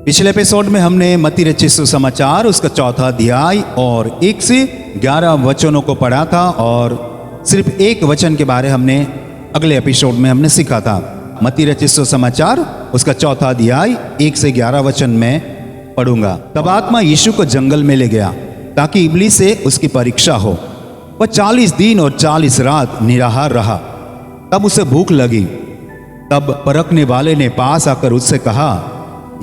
पिछले एपिसोड में हमने मत्ती रचित सुसमाचार उसका 4था अध्याय और 1 से 11 वचनों को पढ़ा था और सिर्फ एक वचन के बारे हमने अगले एपिसोड में हमने सीखा था। मत्ती रचित सुसमाचार उसका 4था अध्याय 1 से 11 वचन में पढ़ूंगा। तब आत्मा यीशु को जंगल में ले गया ताकि इब्लीस से उसकी परीक्षा हो। वह 40 दिन और 40 रात निराहार रहा। तब उसे भूख लगी। तब परखने वाले ने पास आकर उससे कहा,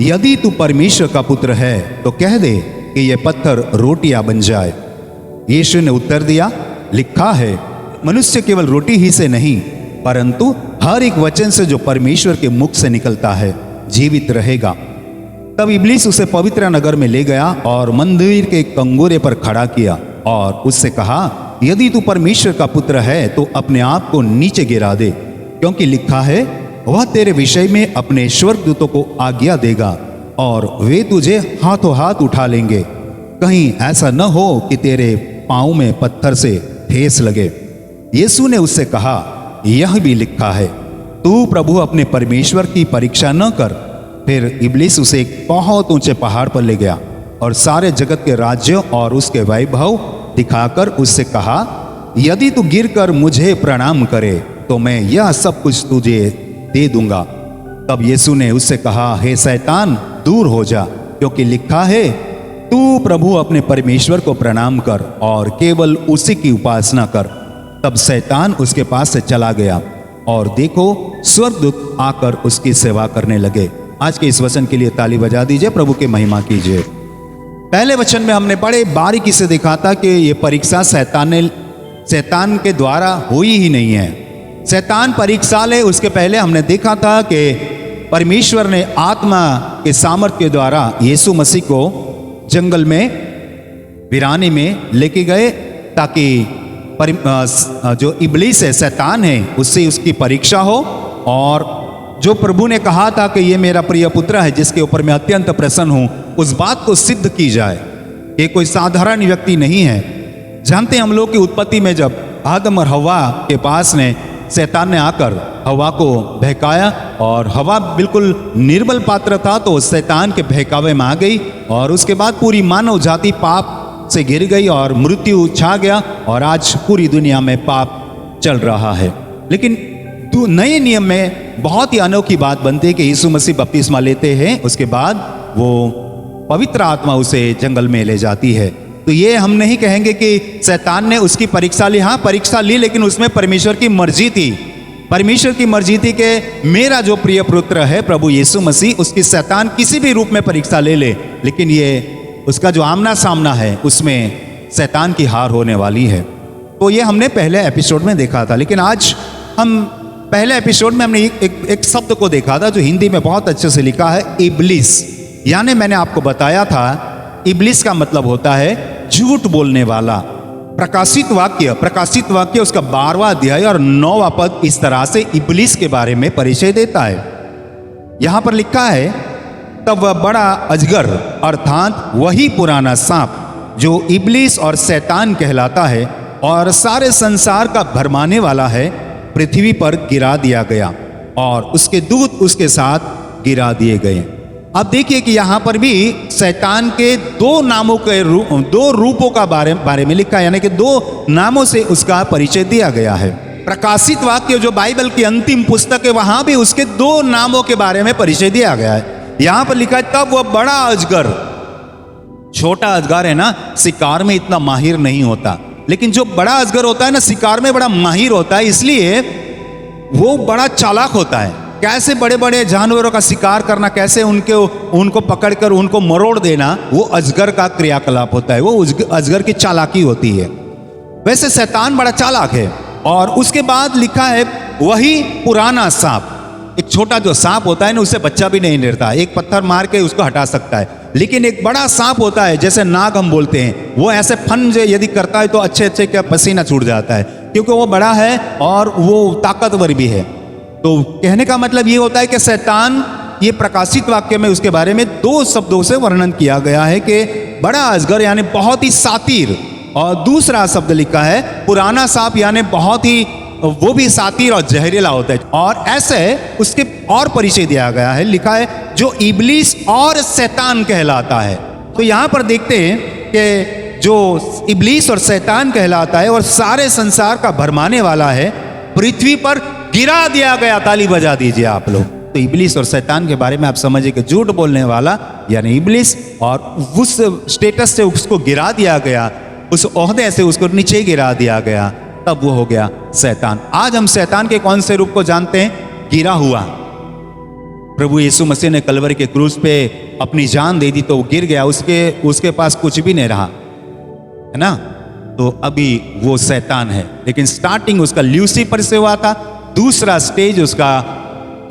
यदि तू परमेश्वर का पुत्र है तो कह दे कि ये पत्थर रोटियां बन जाए। यीशु ने उत्तर दिया, लिखा है, मनुष्य केवल रोटी ही से नहीं परंतु हर एक वचन से जो परमेश्वर के मुख से निकलता है जीवित रहेगा। तब इब्लीस उसे पवित्र नगर में ले गया और मंदिर के कंगोरे पर खड़ा किया और उससे कहा, यदि तू परमेश्वर का पुत्र है तो अपने आप को नीचे गिरा दे, क्योंकि लिखा है, वह तेरे विषय में अपने स्वर्गदूतों को आज्ञा देगा और वे तुझे हाथों हाथ उठा लेंगे, कहीं ऐसा न हो कि तेरे पांव में पत्थर से ठेस लगे। यीशु ने उससे कहा, यह भी लिखा है, तू प्रभु अपने परमेश्वर की परीक्षा न कर। फिर इब्लीस उसे एक बहुत ऊंचे पहाड़ पर ले गया और सारे जगत के राज्य और उसके वैभव दिखाकर उससे कहा, यदि तू गिरकर मुझे प्रणाम करे तो मैं यह सब कुछ तुझे दे दूंगा। तब यीशु ने उससे कहा, हे शैतान, दूर हो जा, क्योंकि लिखा है, तू प्रभु अपने परमेश्वर को प्रणाम कर और केवल उसी की उपासना कर। तब शैतान उसके पास से चला गया और देखो, स्वर्गदूत आकर उसकी सेवा करने लगे। आज के इस वचन के लिए ताली बजा दीजिए, प्रभु की महिमा कीजिए। पहले वचन में हमने बड़े बारीकी से देखा था कि यह परीक्षा शैतान के द्वारा हुई ही नहीं है। शैतान परीक्षा ले उसके पहले हमने देखा था कि परमेश्वर ने आत्मा के सामर्थ्य के द्वारा यीशु मसीह को जंगल में वीराने में लेके गए ताकि जो इब्लीस है, शैतान है, उससे उसकी परीक्षा हो और जो प्रभु ने कहा था कि ये मेरा प्रिय पुत्र है जिसके ऊपर मैं अत्यंत प्रसन्न हूं, उस बात को सिद्ध की जाए। ये कोई साधारण व्यक्ति नहीं है। जानते हैं हम लोग की उत्पत्ति में जब आदम और हवा के पास ने शैतान ने आकर हवा को बहकाया और हवा बिल्कुल निर्बल पात्र था, तो शैतान के बहकावे में आ गई और उसके बाद पूरी मानव जाति पाप से घिर गई और मृत्यु छा गया और आज पूरी दुनिया में पाप चल रहा है। लेकिन नए नियम में बहुत ही अनोखी बात बनती है कि यीशु मसीह बपतिस्मा लेते हैं, उसके बाद वो पवित्र आत्मा उसे जंगल में ले जाती है। तो ये हम नहीं कहेंगे कि शैतान ने उसकी परीक्षा ली। हाँ, परीक्षा ली, लेकिन उसमें परमेश्वर की मर्जी थी। परमेश्वर की मर्जी थी कि मेरा जो प्रिय पुत्र है प्रभु यीशु मसीह, उसकी शैतान किसी भी रूप में परीक्षा ले ले, लेकिन ये उसका जो आमना सामना है उसमें शैतान की हार होने वाली है। तो ये हमने पहले एपिसोड में देखा था। लेकिन आज हम पहले एपिसोड में हमने एक शब्द को देखा था जो हिंदी में बहुत अच्छे से लिखा है, इब्लीस। यानी मैंने आपको बताया था इब्लीस का मतलब होता है झूठ बोलने वाला। प्रकाशित वाक्य उसका 12वां अध्याय और 9वां पद इस तरह से इब्लीस के बारे में परिचय देता है। यहां पर लिखा है, तब वह बड़ा अजगर अर्थात वही पुराना सांप जो इब्लीस और शैतान कहलाता है और सारे संसार का भरमाने वाला है, पृथ्वी पर गिरा दिया गया और उसके दूत उसके साथ गिरा दिए गए। अब देखिए कि यहां पर भी शैतान के दो रूपों का बारे में लिखा है, यानी कि 2 नामों से उसका परिचय दिया गया है। प्रकाशित वाक्य जो बाइबल की अंतिम पुस्तक है, वहां भी उसके 2 नामों के बारे में परिचय दिया गया है। यहां पर लिखा है, तब वह बड़ा अजगर। छोटा अजगर है ना, शिकार में इतना माहिर नहीं होता, लेकिन जो बड़ा अजगर होता है ना, शिकार में बड़ा माहिर होता है, इसलिए वो बड़ा चालाक होता है। कैसे बड़े बड़े जानवरों का शिकार करना, कैसे उनको पकड़कर उनको मरोड़ देना, वो अजगर का क्रियाकलाप होता है, वो अजगर की चालाकी होती है। वैसे शैतान बड़ा चालाक है। और उसके बाद लिखा है, वही पुराना सांप। एक छोटा जो सांप होता है ना, उससे बच्चा भी नहीं निकलता, एक पत्थर मार के उसको हटा सकता है। लेकिन एक बड़ा सांप होता है, जैसे नाग हम बोलते हैं, वो ऐसे फन यदि करता है तो अच्छे क्या पसीना छूट जाता है, क्योंकि वो बड़ा है और वो ताकतवर भी है। तो कहने का मतलब ये होता है कि शैतान, ये प्रकाशित वाक्य में उसके बारे में 2 शब्दों से वर्णन किया गया है कि बड़ा अजगर यानी बहुत ही सातिर, और दूसरा शब्द लिखा है पुराना सांप यानी बहुत ही वो भी सातिर और जहरीला होता है। और ऐसे उसके और परिचय दिया गया है, लिखा है जो इब्लीस और शैतान कहलाता है। तो यहाँ पर देखते हैं कि जो इब्लीस और शैतान कहलाता है और सारे संसार का भरमाने वाला है, पृथ्वी पर गिरा दिया गया। ताली बजा दीजिए आप लोग। तो इब्लीस और शैतान के बारे में आप समझिए कि झूठ बोलने वाला यानी इब्लीस, और उस स्टेटस से उसको गिरा दिया गया, उस ओहदे से उसको नीचे गिरा दिया गया, तब वो हो गया शैतान। आज हम शैतान के कौन से रूप को जानते हैं? गिरा हुआ। प्रभु यीशु मसीह ने कलवरी के क्रूस पे अपनी जान दे दी तो वो गिर गया, उसके पास कुछ भी नहीं रहा, है ना। तो अभी वो शैतान है, लेकिन स्टार्टिंग उसका ल्यूसीफर से हुआ था, दूसरा स्टेज उसका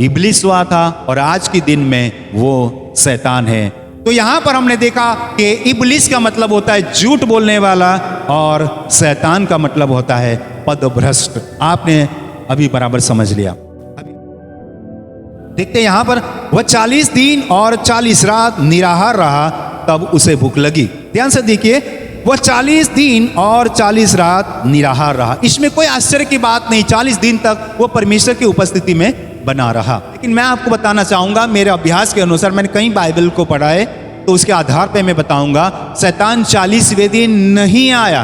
इब्लिस हुआ था, और आज के दिन में वो शैतान है। तो यहां पर हमने देखा कि इब्लिस का मतलब होता है झूठ बोलने वाला और शैतान का मतलब होता है पदभ्रष्ट। आपने अभी बराबर समझ लिया। देखते हैं यहां पर वह 40 दिन और 40 रात निराहार रहा, तब उसे भूख लगी। ध्यान से देखिए, वह 40 दिन और 40 रात निराहार रहा। इसमें कोई आश्चर्य की बात नहीं, 40 दिन तक वो परमेश्वर की उपस्थिति में बना रहा। लेकिन मैं आपको बताना चाहूंगा, मेरे अभ्यास के अनुसार, मैंने कई बाइबल को पढ़ा है, तो उसके आधार पे मैं बताऊंगा, शैतान 40वें दिन नहीं आया,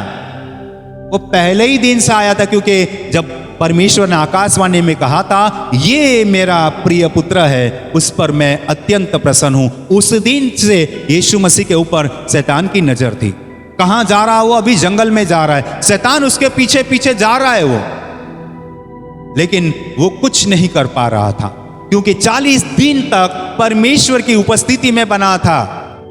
वो पहले ही दिन से आया था। क्योंकि जब परमेश्वर ने आकाशवाणी में कहा था, ये मेरा प्रिय पुत्र है, उस पर मैं अत्यंत प्रसन्न हूं, उस दिन से यीशु मसीह के ऊपर शैतान की नजर थी। कहां जा रहा वो? अभी जंगल में जा रहा है, शैतान उसके पीछे पीछे जा रहा है वो, लेकिन वो कुछ नहीं कर पा रहा था, क्योंकि 40 दिन तक परमेश्वर की उपस्थिति में बना था।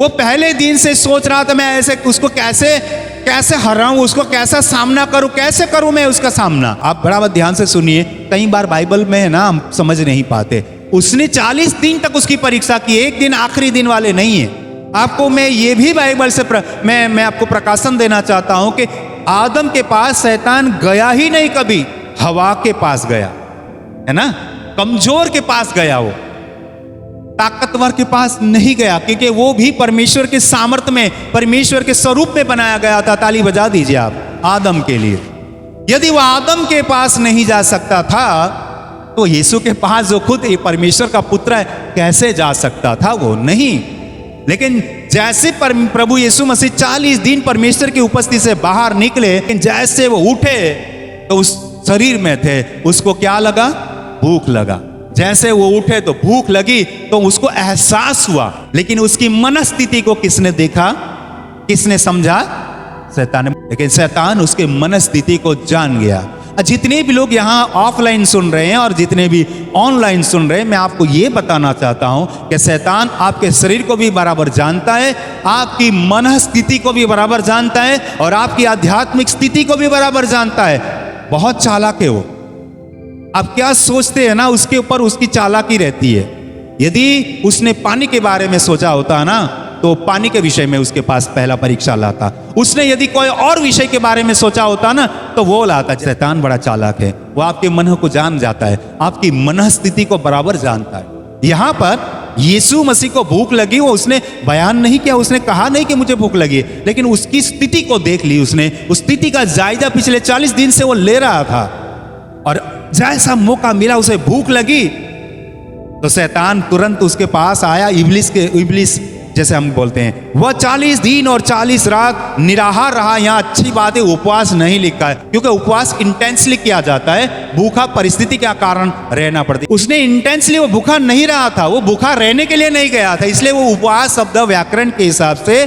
वो पहले दिन से सोच रहा था, मैं ऐसे उसको कैसे हराऊं, उसको कैसा सामना करूं, कैसे करूं मैं उसका सामना। आप बराबर ध्यान से सुनिए, कई बार बाइबल में है ना, हम समझ नहीं पाते। उसने 40 दिन तक उसकी परीक्षा की, एक दिन आखिरी दिन वाले नहीं है। आपको मैं ये भी बाइबल से मैं आपको प्रकाशन देना चाहता हूं कि आदम के पास शैतान गया ही नहीं कभी, हवा के पास गया, है ना, कमजोर के पास गया, वो ताकतवर के पास नहीं गया, क्योंकि वो भी परमेश्वर के सामर्थ्य में, परमेश्वर के स्वरूप में बनाया गया था। ताली बजा दीजिए आप आदम के लिए। यदि वो आदम के पास नहीं जा सकता था, तो यीशु के पास जो खुद परमेश्वर का पुत्र है, कैसे जा सकता था? वो नहीं। लेकिन जैसे प्रभु यीशु मसीह 40 दिन परमेश्वर की उपस्थिति से बाहर निकले, लेकिन जैसे वो उठे तो उस शरीर में थे, उसको क्या लगा? भूख लगा। जैसे वो उठे तो भूख लगी, तो उसको एहसास हुआ। लेकिन उसकी मनस्थिति को किसने देखा, किसने समझा? शैतान ने। लेकिन शैतान उसके मनस्थिति को जान गया। जितने भी लोग यहाँ ऑफलाइन सुन रहे हैं और जितने भी ऑनलाइन सुन रहे हैं, मैं आपको ये बताना चाहता हूं कि शैतान आपके शरीर को भी बराबर जानता है, आपकी मनस्थिति को भी बराबर जानता है, और आपकी आध्यात्मिक स्थिति को भी बराबर जानता है। बहुत चालाक है वो। आप क्या सोचते हैं ना, उसके ऊपर उसकी चालाकी रहती है। यदि उसने पानी के बारे में सोचा होता ना, तो पानी के विषय में उसके पास पहला परीक्षा लाता। उसने यदि कोई और विषय के बारे में सोचा होता ना, तो वो लाता। शैतान बड़ा चालाक है, वो आपके मन को जान जाता है, आपकी मनस्थिति को बराबर जानता है। यहां पर यीशु मसीह को भूख लगी, वो उसने बयान नहीं किया, उसने कहा नहीं कि मुझे भूख लगी, लेकिन उसकी स्थिति को देख ली उसने। उस स्थिति का जायजा पिछले 40 दिन से वो ले रहा था, और जैसा मौका मिला उसे भूख लगी, तो शैतान तुरंत उसके पास आया। इब्लिस जैसे हम बोलते हैं, वह 40 दिन और 40 रात निराहार रहा। यहाँ अच्छी बात है, उपवास नहीं लिखा है, क्योंकि उपवास इंटेंसली किया जाता है, भूखा परिस्थिति के कारण रहना पड़ता है। उसने इंटेंसली, वो भूखा नहीं रहा था, वो भूखा रहने के लिए नहीं गया था, इसलिए वो उपवास शब्द व्याकरण के हिसाब से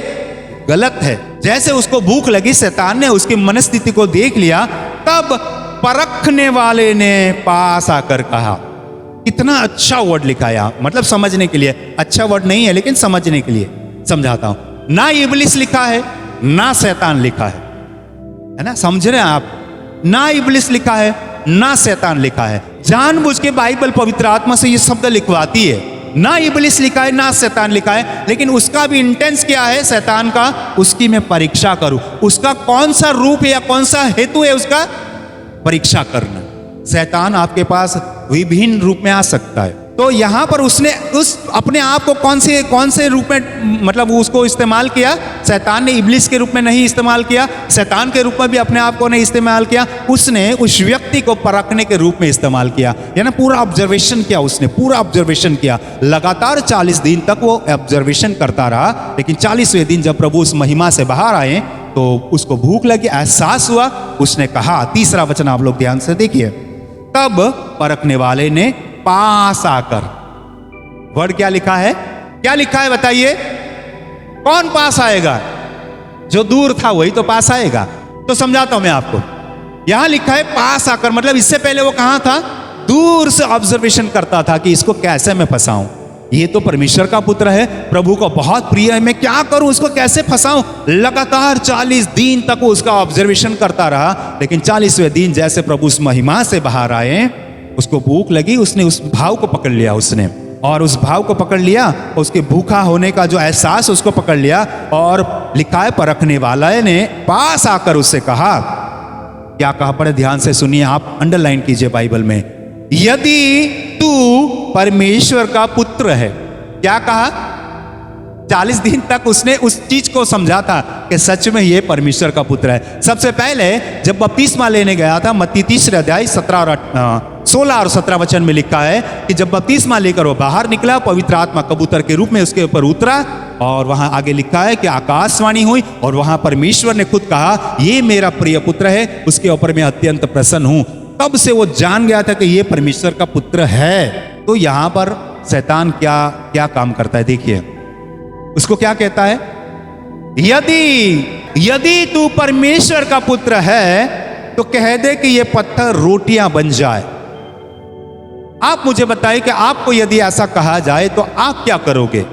गलत है। जैसे उसको भूख लगी, शैतान ने उसकी मनस्थिति को देख लिया, तब परखने वाले ने पास आकर कहा। कितना अच्छा वर्ड लिखा है, मतलब समझने के लिए। अच्छा वर्ड नहीं है, लेकिन समझने के लिए समझाता हूं। ना इब्लिस लिखा है, ना शैतान लिखा है ना, समझ रहे हैं आप? ना इब्लिस लिखा है, ना शैतान लिखा है। जानबूझ के बाइबल पवित्र आत्मा से ये शब्द लिखवाती है। ना इब्लिस लिखा है, ना शैतान लिखा है, लेकिन उसका भी इंटेंस क्या है शैतान का? उसकी मैं परीक्षा करूं। उसका कौन सा रूप है या कौन सा हेतु है उसका? परीक्षा करना। शैतान आपके पास विभिन्न रूप में आ सकता है। तो यहाँ पर उसने उस अपने आप को कौन से रूप में मतलब उसको इस्तेमाल किया? शैतान ने इब्लिस के रूप में नहीं इस्तेमाल किया, शैतान के रूप में भी अपने आप को नहीं इस्तेमाल किया, उसने उस व्यक्ति को परखने के रूप में इस्तेमाल किया। यानी पूरा ऑब्जर्वेशन किया, उसने पूरा ऑब्जर्वेशन किया। लगातार 40 दिन तक वो ऑब्जर्वेशन करता रहा, लेकिन 40वें दिन जब प्रभु उस महिमा से बाहर आए तो उसको भूख लगी, एहसास हुआ। उसने कहा, तीसरा वचन आप लोग ध्यान से देखिए, तब परखने वाले ने पास आकर, वर्ड क्या लिखा है? क्या लिखा है बताइए? कौन पास आएगा? जो दूर था वही तो पास आएगा। तो समझाता हूं मैं आपको। यहां लिखा है पास आकर, मतलब इससे पहले वो कहां था? दूर से ऑब्जर्वेशन करता था कि इसको कैसे मैं फंसाऊं, ये तो परमेश्वर का पुत्र है, प्रभु को बहुत प्रिय है, मैं क्या करूं, इसको कैसे फंसाऊं। लगातार 40 दिन तक वो उसका ऑब्जर्वेशन करता रहा, लेकिन 40वें दिन जैसे प्रभु उस महिमा से बाहर आए, उसको भूख लगी, उसने उस भाव को पकड़ लिया, उसने और उस भाव को पकड़ लिया, उसके भूखा होने का जो एहसास उसको पकड़ लिया। और लिखा है परखने वाला ने पास आकर उससे कहा, क्या कहा पढ़े ध्यान से सुनिए, आप अंडरलाइन कीजिए बाइबल में, यदि तू परमेश्वर का पुत्र है। क्या कहा? 40 दिन तक उसने उस चीज को समझा था कि सच में ये परमेश्वर का पुत्र है। सबसे पहले जब बपतिस्मा लेने गया था, मत्ती 3 अध्याय 16 और 17 वचन में लिखा है कि जब बपतिस्मा लेकर वो बाहर निकला, पवित्र आत्मा कबूतर के रूप में उसके ऊपर उतरा, और वहां आगे लिखा है कि आकाशवाणी हुई और वहां परमेश्वर ने खुद कहा, ये मेरा प्रिय पुत्र है, उसके ऊपर मैं अत्यंत प्रसन्न हूं। तब से वो जान गया था कि ये परमेश्वर का पुत्र है। तो यहां पर शैतान क्या काम करता है? देखिए उसको क्या कहता है, यदि तू परमेश्वर का पुत्र है तो कह दे कि ये पत्थर रोटियां बन जाए। आप मुझे बताइए कि आपको यदि ऐसा कहा जाए तो आप क्या करोगे?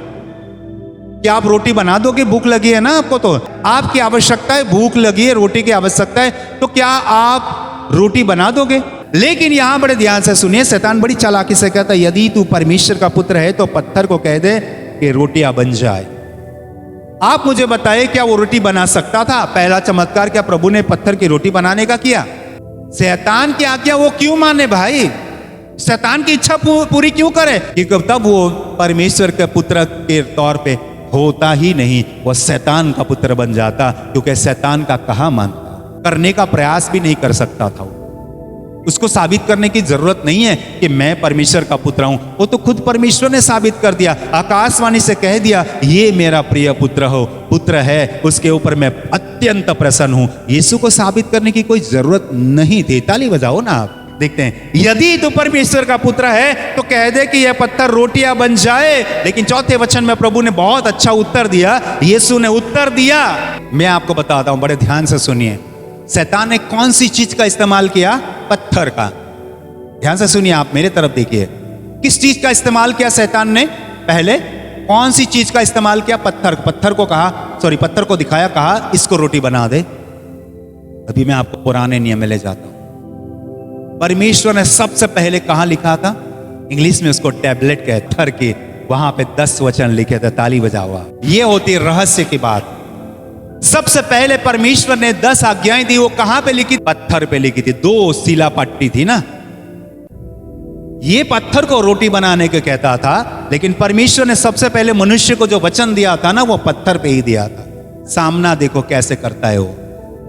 क्या आप रोटी बना दोगे? भूख लगी है ना आपको, तो आपकी आवश्यकता है, भूख लगी है, रोटी की आवश्यकता है, तो क्या आप रोटी बना दोगे? लेकिन यहां बड़े ध्यान से सुनिए, शैतान बड़ी चालाकी से कहता है, यदि तू परमेश्वर का पुत्र है तो पत्थर को कह दे कि रोटियां बन जाए। आप मुझे बताइए, क्या वो रोटी बना सकता था? पहला चमत्कार क्या प्रभु ने पत्थर की रोटी बनाने का किया? शैतान की आज्ञा वो क्यों माने भाई? शैतान की इच्छा पूरी क्यों करे? क्योंकि तब वो परमेश्वर के पुत्र के तौर पे होता ही नहीं, वो शैतान का पुत्र बन जाता, क्योंकि शैतान का कहा मानता, करने का प्रयास भी नहीं कर सकता था। उसको साबित करने की जरूरत नहीं है कि मैं परमेश्वर का पुत्र हूं, वो तो खुद परमेश्वर ने साबित कर दिया, आकाशवाणी से कह दिया, ये मेरा प्रिय पुत्र है, उसके ऊपर मैं अत्यंत प्रसन्न हूं। यीशु को साबित करने की कोई जरूरत नहीं थी। ताली बजाओ ना आप। देखते हैं, यदि तू परमेश्वर का पुत्र है तो कह दे कि यह पत्थर रोटियां बन जाए। लेकिन चौथे वचन में प्रभु ने बहुत अच्छा उत्तर दिया, यीशु ने उत्तर दिया। मैं आपको बताता हूं, बड़े ध्यान से सुनिए, शैतान ने कौन सी चीज का इस्तेमाल किया? पत्थर का। ध्यान से सुनिए, आप मेरे तरफ देखिए, किस चीज का इस्तेमाल किया शैतान ने? पहले कौन सी चीज का इस्तेमाल किया? पत्थर को दिखाया, कहा इसको रोटी बना दे। अभी मैं आपको पुराने नियम में ले जाता हूं। परमेश्वर ने सबसे पहले कहां लिखा था? इंग्लिश में उसको टैबलेट कहते, थर के, वहां पे 10 वचन लिखे थे। ताली बजाओ। ये होती रहस्य की बात। सबसे पहले परमेश्वर ने 10 आज्ञाएं दी, वो कहां पे लिखी? पत्थर पे लिखी थी। 2 शिला पट्टी थी ना, ये पत्थर को रोटी बनाने को कहता था, लेकिन परमेश्वर ने सबसे पहले मनुष्य को जो वचन दिया था ना, वो पत्थर पे ही दिया था। सामना देखो कैसे करता है वो।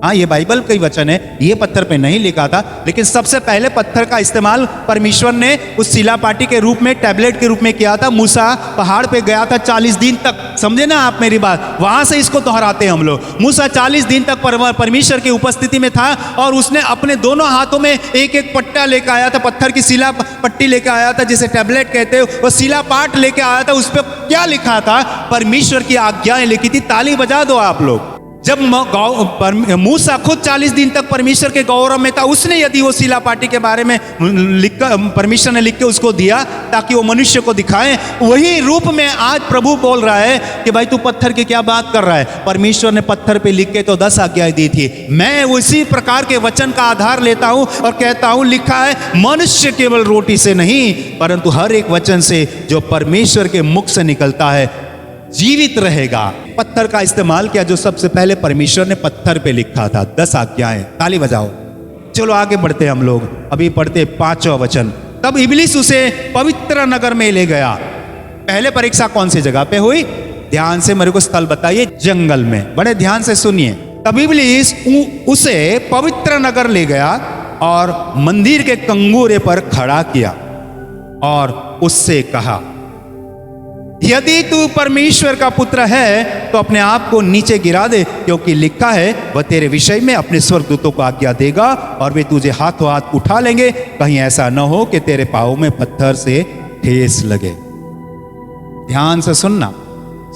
हाँ, ये बाइबल का ही वचन है, ये पत्थर पे नहीं लिखा था, लेकिन सबसे पहले पत्थर का इस्तेमाल परमेश्वर ने उस शिला पाटी के रूप में, टैबलेट के रूप में किया था। मूसा पहाड़ पे गया था 40 दिन तक, समझे ना आप मेरी बात? वहां से इसको दोहराते हैं हम लोग। मूसा 40 दिन तक परमेश्वर की उपस्थिति में था, और उसने अपने दोनों हाथों में एक एक पट्टा लेकर आया था, पत्थर की शिला पट्टी लेकर आया था, जिसे टैबलेट कहते हैं। वो शिला पाठ लेके आया था, उस पर क्या लिखा था? परमेश्वर की आज्ञाएं लिखी थी। ताली बजा दो आप लोग। जब मूसा खुद 40 दिन तक परमेश्वर के गौरव में था, उसने यदि वो शिला पाटी के बारे में परमेश्वर ने लिख के उसको दिया ताकि वो मनुष्य को दिखाए, वही रूप में आज प्रभु बोल रहा है कि भाई तू पत्थर की क्या बात कर रहा है? परमेश्वर ने पत्थर पे लिख के तो 10 आज्ञाएं दी थी। मैं उसी प्रकार के वचन का आधार लेता हूं और कहता हूं, लिखा है मनुष्य केवल रोटी से नहीं परंतु हर एक वचन से जो परमेश्वर के मुख से निकलता है जीवित रहेगा। पत्थर का इस्तेमाल किया, जो सबसे पहले परमेश्वर ने पत्थर पे लिखा था, 10 आज्ञाएं। ताली बजाओ। चलो आगे बढ़ते हैं हम लोग। अभी पढ़ते 5वां वचन। तब इब्लिस उसे पवित्र नगर में ले गया। पहले परीक्षा कौन सी जगह पे हुई? ध्यान से मेरे को स्थल बताइए। जंगल में। बड़े ध्यान से सुनिए। तब इब्लिस उसे पवित्र नगर ले गया और मंदिर के कंगोरे पर खड़ा किया और उससे कहा, यदि तू परमेश्वर का पुत्र है तो अपने आप को नीचे गिरा दे, क्योंकि लिखा है वह तेरे विषय में अपने स्वर्गदूतों को आज्ञा देगा और वे तुझे हाथों हाथ उठा लेंगे, कहीं ऐसा न हो कि तेरे पाँव में पत्थर से ठेस लगे। ध्यान से सुनना,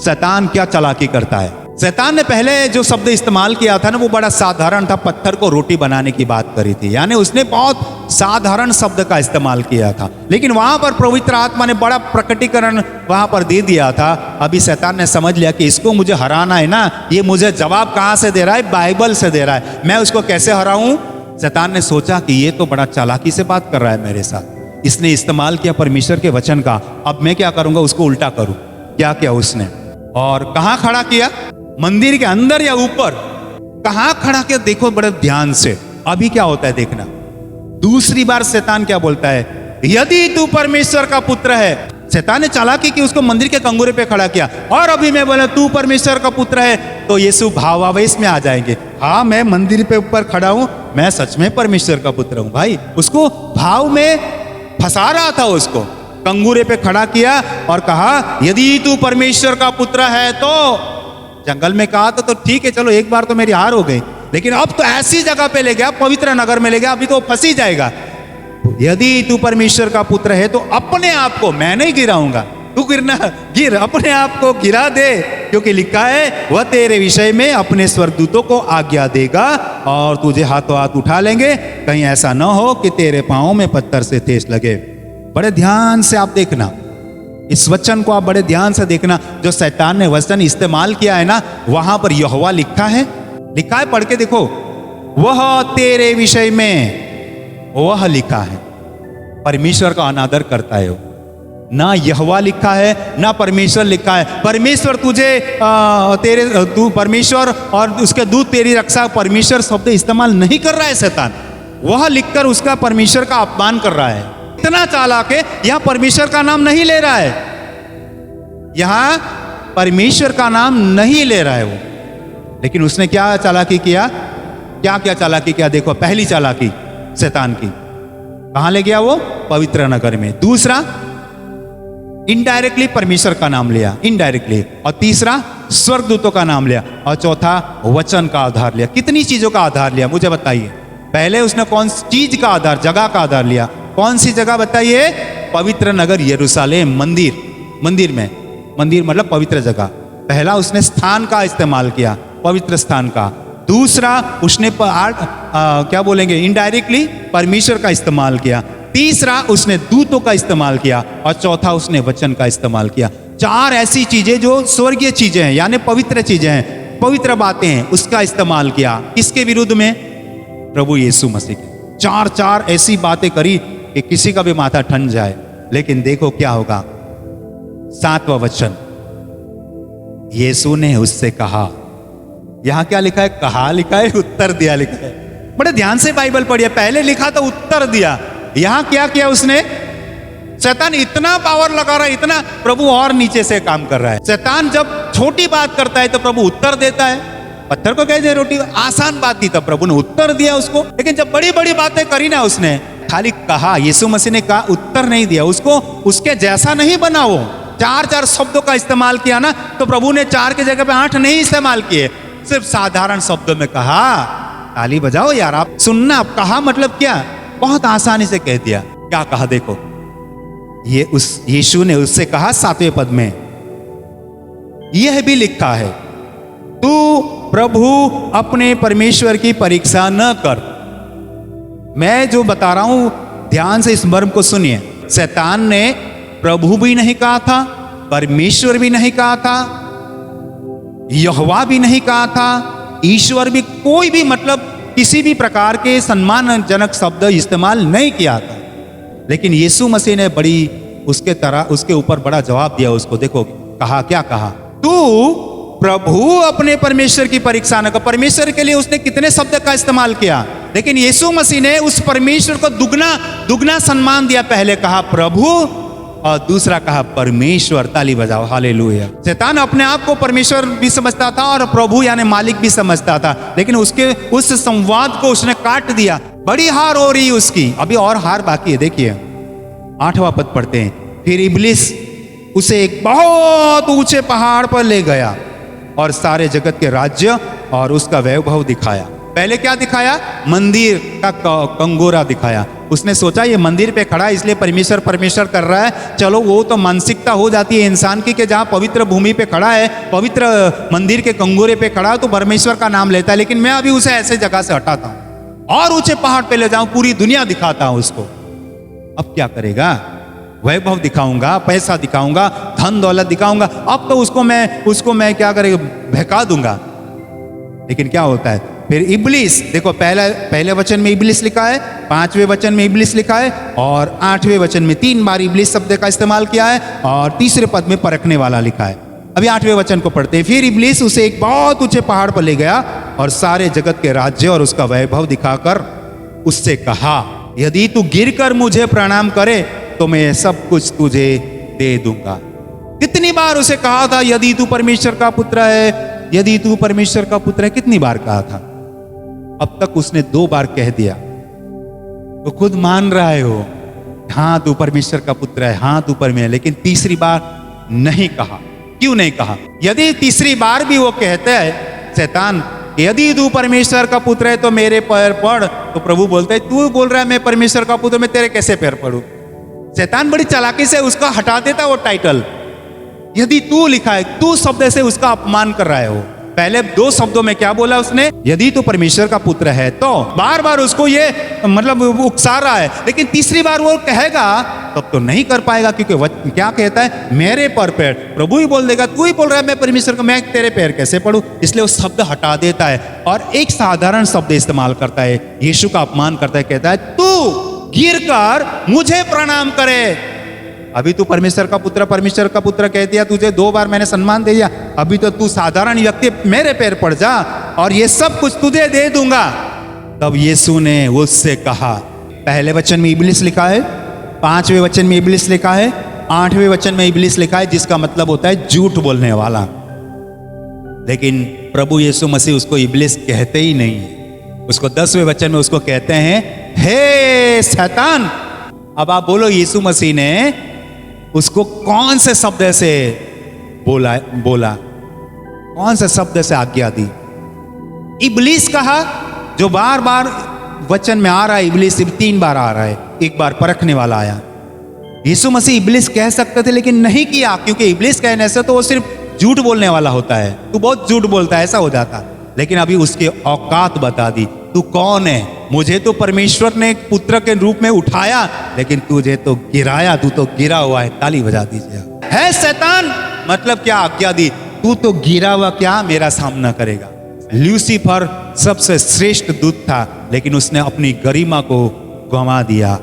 शैतान क्या चालाकी करता है। शैतान ने पहले जो शब्द इस्तेमाल किया था ना, वो बड़ा साधारण था। पत्थर को रोटी बनाने की बात करी थी, यानी उसने बहुत साधारण शब्द का इस्तेमाल किया था। लेकिन वहां पर पवित्र आत्मा ने बड़ा प्रकटीकरण वहां पर दे दिया था। अभी शैतान ने समझ लिया कि इसको मुझे हराना है ना, ये मुझे जवाब कहां से दे रहा है? बाइबल से दे रहा है। मैं उसको कैसे हराऊं? शैतान ने सोचा कि ये तो बड़ा चालाकी से बात कर रहा है मेरे साथ। इसने इस्तेमाल किया परमेश्वर के वचन का। अब मैं क्या करूंगा? उसको उल्टा करूं। क्या किया उसने? और कहां खड़ा किया? मंदिर के अंदर या ऊपर? कहां खड़ा किया? देखो बड़े ध्यान से। अभी क्या होता है देखना। दूसरी बार शैतान क्या बोलता है? यदि तू परमेश्वर का पुत्र है। शैतान ने चालाकी की, उसको मंदिर के कंगोरे पे खड़ा किया। और अभी मैं बोला तू परमेश्वर का पुत्र है, तो यीशु भावावेश में आ जाएंगे। हाँ, मैं मंदिर पे ऊपर खड़ा हूं, मैं सच में परमेश्वर का पुत्र हूं। भाई, उसको भाव में फंसा रहा था। उसको कंगोरे पे खड़ा किया और कहा, यदि तू परमेश्वर का पुत्र है तो। जंगल में कहा तो ठीक है, चलो एक बार तो मेरी हार हो गई, लेकिन अब तो ऐसी जगह पे ले गया, पवित्र नगर में ले गया, अभी तो फंस ही जाएगा। यदि तू परमेश्वर का पुत्र है तो अपने आप को, मैं नहीं गिराऊंगा, तू गिर, अपने आप को गिरा दे, क्योंकि लिखा है वह तेरे विषय में अपने स्वर्गदूतों को आज्ञा देगा और तुझे हाथों हाथ उठा लेंगे, कहीं ऐसा न हो कि तेरे पांवों में पत्थर से ठेस लगे। बड़े ध्यान से आप देखना, इस वचन को आप बड़े ध्यान से देखना। जो शैतान ने वचन इस्तेमाल किया है ना, वहां पर यहोवा लिखा है, पढ़ के देखो। वह तेरे विषय में, वह लिखा है। परमेश्वर का अनादर करता है वो। ना यहोवा लिखा है, ना परमेश्वर लिखा है। परमेश्वर तुझे तू परमेश्वर और उसके दूत तेरी रक्षा, परमेश्वर शब्द इस्तेमाल नहीं कर रहा है शैतान। वह लिखकर उसका परमेश्वर का अपमान कर रहा है। इतना चालाक है, यहां परमेश्वर का नाम नहीं ले रहा है, यहां परमेश्वर का नाम नहीं ले रहा है वो। लेकिन उसने क्या चालाकी किया? क्या चालाकी किया? देखो, पहली चालाकी शैतान की, कहां ले गया वो? पवित्र नगर में। दूसरा, इनडायरेक्टली परमेश्वर का नाम लिया, इनडायरेक्टली। और तीसरा, स्वर्गदूतों का नाम लिया। और चौथा, वचन का आधार लिया। कितनी चीजों का आधार लिया मुझे बताइए? पहले उसने कौन सी चीज का आधार, जगह का आधार लिया? कौन सी जगह बताइए? पवित्र नगर यरूशलेम, मंदिर में। मंदिर मतलब पवित्र जगह। पहला उसने स्थान का इस्तेमाल किया, पवित्र स्थान का। दूसरा, उसने क्या बोलेंगे, इनडायरेक्टली परमेश्वर का इस्तेमाल किया। तीसरा, उसने दूतों का इस्तेमाल किया। और चौथा, उसने वचन का इस्तेमाल किया। चार ऐसी चीजें जो स्वर्गीय चीजें हैं, यानी पवित्र चीजें हैं, पवित्र बातें हैं, उसका इस्तेमाल किया। किसके विरुद्ध में? प्रभु यीशु मसीह के। चार ऐसी बातें करी कि किसी का भी माथा ठन जाए। लेकिन देखो क्या होगा। 7वां वचन, यीशु ने उससे कहा। यहां क्या लिखा है? कहा लिखा है, उत्तर दिया लिखा है। बड़े ध्यान से बाइबल पढ़िए। पहले लिखा था उत्तर दिया, यहां क्या किया उसने? शैतान इतना पावर लगा रहा है, इतना, प्रभु और नीचे से काम कर रहा है। शैतान जब छोटी बात करता है तो प्रभु उत्तर देता है। पत्थर को कह दे रोटी, आसान बात थी, तब प्रभु ने उत्तर दिया उसको। लेकिन जब बड़ी बड़ी बातें करी ना, उसने खाली कहा, यीशु मसीह ने कहा, उत्तर नहीं दिया उसको। उसके जैसा नहीं बना वो। 4 शब्दों का इस्तेमाल किया ना, तो प्रभु ने 4 की जगह पे 8 नहीं इस्तेमाल किए, सिर्फ साधारण शब्दों में कहा। ताली बजाओ यार, आप सुनना। आप कहा मतलब क्या? बहुत आसानी से कह दिया। क्या कहा देखो, यीशु ने उससे कहा 7वें पद में, यह भी लिखा है, तू प्रभु अपने परमेश्वर की परीक्षा न कर। मैं जो बता रहा हूं, ध्यान से इस मर्म को सुनिए। शैतान ने प्रभु भी नहीं कहा था, परमेश्वर भी नहीं कहा था, यहोवा भी नहीं कहा था, ईश्वर भी, कोई भी, मतलब किसी भी प्रकार के सम्मानजनक शब्द इस्तेमाल नहीं किया था। लेकिन यीशु मसीह ने उसके ऊपर बड़ा जवाब दिया उसको। देखो कहा, क्या कहा? तू प्रभु अपने परमेश्वर की परीक्षा न कर। परमेश्वर के लिए उसने कितने शब्द का इस्तेमाल किया, लेकिन यीशु मसीह ने उस परमेश्वर को दुगना सम्मान दिया। पहले कहा प्रभु और दूसरा कहा परमेश्वर। ताली बजाओ, हालेलुया। शैतान अपने आप को परमेश्वर भी समझता था और प्रभु यानी मालिक भी समझता था, लेकिन उसके उस संवाद को उसने काट दिया। बड़ी हार हो रही उसकी, अभी और हार बाकी है। देखिए 8वां पद पढ़ते हैं। फिर इब्लिस उसे एक बहुत ऊंचे पहाड़ पर ले गया और सारे जगत के राज्य और उसका वैभव दिखाया। पहले क्या दिखाया? मंदिर का कंगोरा दिखाया। उसने सोचा ये मंदिर पे खड़ा है इसलिए परमेश्वर परमेश्वर कर रहा है। चलो वो तो मानसिकता हो जाती है इंसान की कि जहाँ पवित्र भूमि पे खड़ा है, पवित्र मंदिर के कंगोरे पे खड़ा है तो परमेश्वर का नाम लेता है। लेकिन मैं अभी उसे ऐसे जगह से हटाता हूँ और ऊंचे पहाड़ पे ले जाऊं, पूरी दुनिया दिखाता हूं उसको। अब क्या करेगा? वैभव दिखाऊंगा, पैसा दिखाऊंगा, धन दौलत दिखाऊंगा। अब तो उसको मैं क्या करेगा? बहका दूंगा। लेकिन क्या होता है फिर? इब्लिस, देखो पहले वचन में इब्लिस लिखा है, 5वें वचन में इब्लिस लिखा है और 8वें वचन में 3 बार इब्लिस शब्द का इस्तेमाल किया है और तीसरे पद में परखने वाला लिखा है। अभी 8वें वचन को पढ़ते हैं। फिर इब्लिस उसे एक बहुत ऊंचे पहाड़ पर ले गया और सारे जगत के राज्य और उसका वैभव दिखाकर उससे कहा, यदि तू गिरकर मुझे प्रणाम करे तो मैं सब कुछ तुझे दे दूंगा। कितनी बार उसे कहा था यदि तू परमेश्वर का पुत्र है, यदि तू परमेश्वर का पुत्र है? कितनी बार कहा था? अब तक उसने 2 बार कह दिया। तो खुद मान रहा है वो, हाँ तू परमेश्वर का पुत्र है, हाँ तू परमेश्वर, लेकिन तीसरी बार नहीं कहा। क्यों नहीं कहा? यदि तीसरी बार भी वो कहता है शैतान, यदि तू परमेश्वर का पुत्र है तो मेरे पैर पड़, तो प्रभु बोलते है तू बोल रहा है मैं परमेश्वर का पुत्र, मैं तेरे कैसे पैर पड़ू? शैतान बड़ी चालाकी से उसका हटा देता वो टाइटल। यदि तू लिखा है, तू शब्द से उसका अपमान कर रहा है वो। पहले 2 शब्दों में क्या बोला उसने? यदि तू परमेश्वर का पुत्र है, तो बार बार उसको ये मतलब उकसा रहा है। लेकिन तीसरी बार वो कहेगा तब तो नहीं कर पाएगा, क्योंकि क्या कहता है? मेरे पर पैर। प्रभु ही बोल देगा, तू ही बोल रहा है मैं परमेश्वर का, मैं तेरे पैर कैसे पड़ू? इसलिए वो शब्द हटा देता है और एक साधारण शब्द इस्तेमाल करता है, यीशु का अपमान करता है। कहता है तू गिरकर मुझे प्रणाम करे। अभी तू परमेश्वर का पुत्र कह दिया, तुझे 2 बार मैंने सम्मान दे दिया, अभी तो तू साधारण व्यक्ति, मेरे पैर पड़ जा और ये सब कुछ तुझे दे दूंगा। तब यीशु ने उससे कहा, पहले वचन में इब्लिस लिखा है, 5वें वचन में इब्लिस लिखा है, 8वें वचन में इब्लिस लिखा है, जिसका मतलब होता है झूठ बोलने वाला। लेकिन प्रभु यीशु मसीह उसको इब्लिस कहते ही नहीं, उसको 10वें वचन में उसको कहते हैं हे शैतान। अब आप बोलो यीशु मसीह ने उसको कौन से शब्द से बोला कौन से शब्द से आज्ञा दी? इब्लिस कहा, जो बार बार वचन में आ रहा है। इब्लिस 3 बार आ रहा है, 1 बार परखने वाला आया। यीशु मसीह इब्लिस कह सकते थे लेकिन नहीं किया, क्योंकि इब्लिस कहने से तो वो सिर्फ झूठ बोलने वाला होता है, तू बहुत झूठ बोलता है, ऐसा हो जाता। लेकिन अभी उसकी औकात बता दी, तू कौन है? मुझे तो परमेश्वर ने एक पुत्र के रूप में उठाया, लेकिन तुझे तो गिराया, तू तो गिरा हुआ है। ताली बजा दीजिए। है शैतान, मतलब क्या आज्ञा दी? तू तो गिरा हुआ क्या मेरा सामना करेगा? लूसीफर सबसे श्रेष्ठ दूत था, लेकिन उसने अपनी गरिमा को गंवा दिया,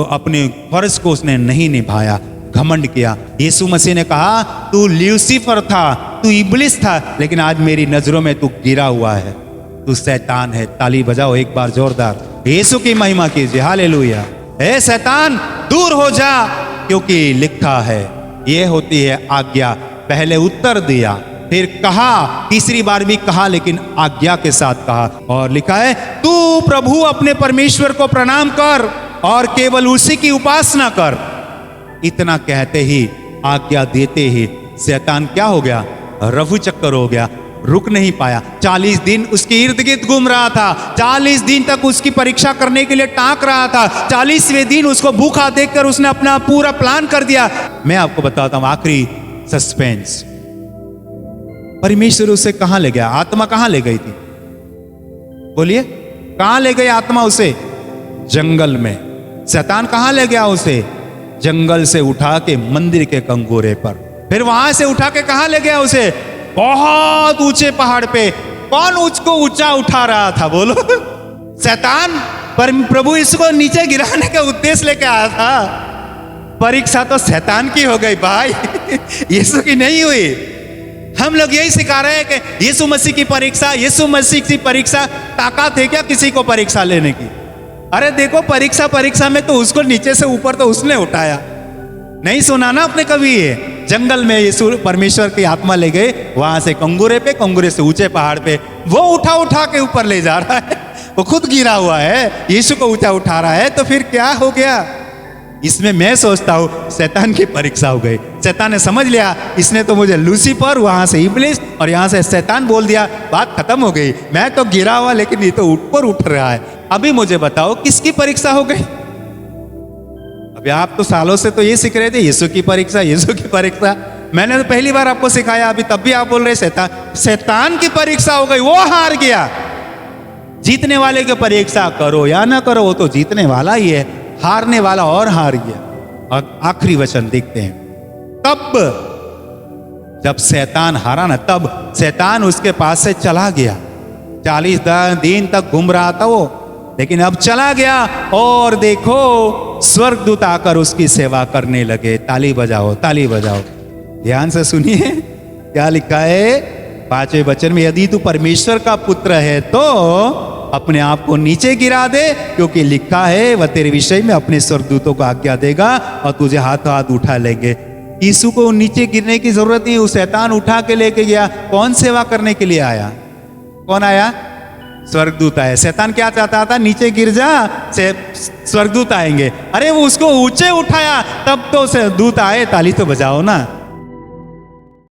अपने फर्ज को उसने नहीं निभाया, घमंड किया। यीशु मसीह ने कहा तू लूसीफर था, तू इब्लिस था, लेकिन आज मेरी नजरों में तू गिरा हुआ है, तू शैतान है। ताली बजाओ एक बार जोरदार, यीशु की महिमा कीजिए, हालेलुया। हे शैतान दूर हो जा, क्योंकि लिखा है। ये होती है आज्ञा। पहले उत्तर दिया, फिर कहा, तीसरी बार भी कहा, लेकिन आज्ञा के साथ कहा। और लिखा है तू प्रभु अपने परमेश्वर को प्रणाम कर और केवल उसी की उपासना कर। इतना कहते ही, आज्ञा देते ही शैतान क्या हो गया? रफू चक्कर हो गया, रुक नहीं पाया। 40 दिन उसके इर्द गिर्द घूम रहा था, 40 दिन तक उसकी परीक्षा करने के लिए टांक रहा था। 40वें दिन उसको भूखा देखकर उसने अपना पूरा प्लान कर दिया। मैं आपको बताता हूं आखिरी सस्पेंस। परमेश्वर उसे कहां ले गया? आत्मा कहां ले गई थी? बोलिए, कहां ले गई आत्मा उसे? जंगल में। शैतान कहां ले गया उसे? जंगल से उठा के मंदिर के कंगोरे पर। फिर वहां से उठा के कहां ले गया उसे? बहुत ऊंचे पहाड़ पे। कौन उसको ऊंचा उठा रहा था? बोलो, शैतान। पर प्रभु इसको नीचे गिराने का उद्देश्य लेके आया था। परीक्षा तो शैतान की हो गई भाई, यीशु की नहीं हुई। हम लोग यही सिखा रहे हैं कि यीशु मसीह की परीक्षा, यीशु मसीह की परीक्षा ताकत है क्या किसी को परीक्षा लेने की? अरे देखो परीक्षा में तो उसको नीचे से ऊपर तो उसने उठाया। नहीं सुना ना आपने कभी? ये जंगल में यीशु परमेश्वर की आत्मा ले गए, वहां से कंगूरे से ऊंचे पहाड़ पे वो उठा के ऊपर ले जा रहा है। वो खुद गिरा हुआ है, यीशु को ऊंचा उठा रहा है, तो फिर क्या हो गया? इसमें मैं सोचता हूं शैतान की परीक्षा हो गई। शैतान ने समझ लिया इसने तो मुझे लूसीफर, वहां से इब्लिस और यहां से शैतान बोल दिया, बात खत्म हो गई। मैं तो गिरा हुआ लेकिन ये तो ऊपर उठ रहा है। अभी मुझे बताओ किसकी परीक्षा हो गई? अभी आप तो सालों से तो ये सीख रहे थे यीशु की परीक्षा, यीशु की परीक्षा। मैंने तो पहली बार आपको सिखाया, अभी तब भी आप बोल रहे शैतान की परीक्षा हो गई, वो हार गया। जीतने वाले की परीक्षा करो या ना करो, वो तो जीतने वाला ही है, हारने वाला और हार गया। और आखिरी वचन देखते हैं, तब जब शैतान हारा ना, तब शैतान उसके पास से चला गया। 40 दिन तक घूम रहा था वो, लेकिन अब चला गया और देखो स्वर्गदूत आकर उसकी सेवा करने लगे। ताली बजाओ, ताली बजाओ। ध्यान से सुनिए क्या लिखा है 5वें वचन में, यदि तू परमेश्वर का पुत्र है तो अपने आप को नीचे गिरा दे, क्योंकि लिखा है वह तेरे विषय में अपने स्वर्गदूतों को आज्ञा देगा और तुझे हाथों हाथ उठा लेंगे। यीशु को नीचे गिरने की जरूरत नहीं, वो शैतान उठा के लेके गया। कौन सेवा करने के लिए आया? कौन आया? स्वर्गदूत आए। शैतान क्या चाहता था? नीचे गिर जा, से स्वर्गदूत आएंगे। अरे वो उसको ऊंचे उठाया, तब तो दूत आए। ताली तो बजाओ ना।